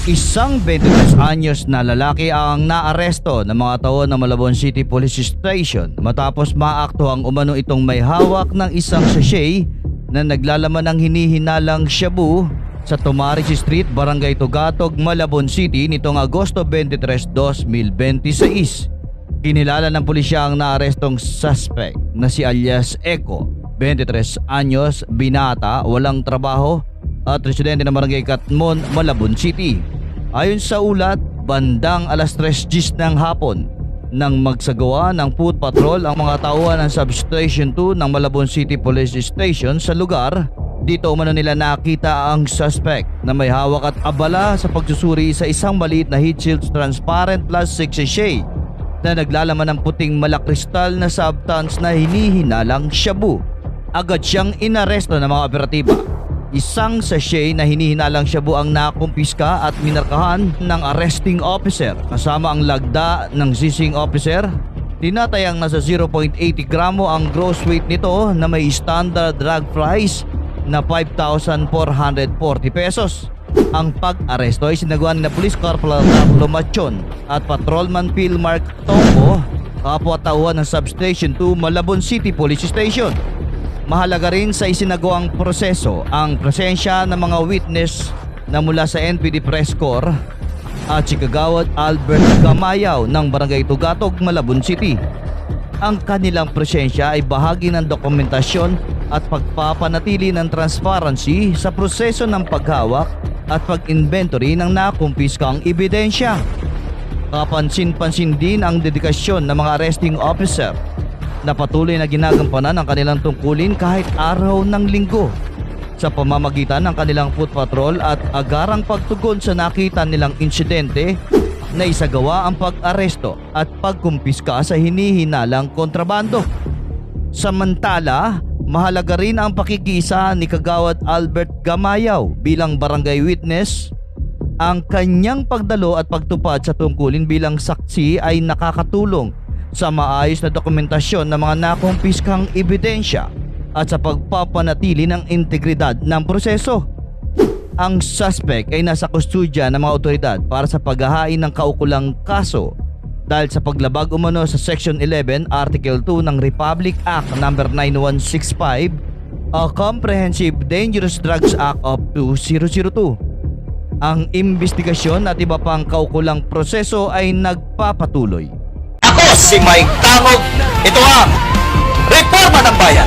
Isang 23 anyos na lalaki ang naaresto ng mga tao ng Malabon City Police Station matapos maakto ang umano itong may hawak ng isang sachet na naglalaman ng hinihinalang shabu sa Tomares Street, Barangay Tugatog, Malabon City nitong Agosto 23, 2026. Kinilala ng pulisya ang naarestong suspect na si alias Eco, 23 anyos, binata, walang trabaho at residente ng Barangay Katmon, Malabon City. Ayon sa ulat, bandang alas 3:10 ng hapon nang magsagawa ng foot patrol ang mga tauhan ng Substation 2 ng Malabon City Police Station sa lugar. Dito umano nila nakita ang suspect na may hawak at abala sa pagsusuri sa isang maliit na heat shield transparent plastic sachet na naglalaman ng puting malakristal na substance na hinihinalang shabu. Agad siyang inaresto ng mga operatiba. Isang sachet na hinihinalang shabu ang nakumpiska at minarkahan ng arresting officer kasama ang lagda ng seizing officer. Tinatayang nasa 0.80 gramo ang gross weight nito na may standard drug price na 5,440 pesos. Ang pag-aresto ay sinagawa ni Police Corporal Carlo Machon at Patrolman Phil Mark Tombo, kapwa-tauhan ng Substation 2 Malabon City Police Station. Mahalaga rin sa isinagawang proseso ang presensya ng mga witness na mula sa NPD Press Corps at si Kagawad Albert Gamayaw ng Barangay Tugatog, Malabon City. Ang kanilang presensya ay bahagi ng dokumentasyon at pagpapanatili ng transparency sa proseso ng paghawak at pag-inventory ng nakumpiskang ebidensya. Kapansin-pansin din ang dedikasyon ng mga arresting officer na patuloy na ginagampanan ang kanilang tungkulin kahit araw ng linggo sa pamamagitan ng kanilang foot patrol at agarang pagtugon sa nakita nilang insidente na isagawa ang pag-aresto at pagkumpiska sa hinihinalang kontrabando. Samantala, mahalaga rin ang pakikiisa ni Kagawad Albert Gamayaw bilang barangay witness. Ang kanyang pagdalo at pagtupad sa tungkulin bilang saksi ay nakakatulong sa maayos na dokumentasyon ng mga nakumpiskang ebidensya at sa pagpapanatili ng integridad ng proseso. Ang suspect ay nasa kustudya ng mga otoridad para sa paghahain ng kaukulang kaso dahil sa paglabag umano sa Section 11, Article 2 ng Republic Act No. 9165 o Comprehensive Dangerous Drugs Act of 2002. Ang investigasyon at iba pang kaukulang proseso ay nagpapatuloy. Ako si Mike Tangog. Ito ang Reforma ng Bayan.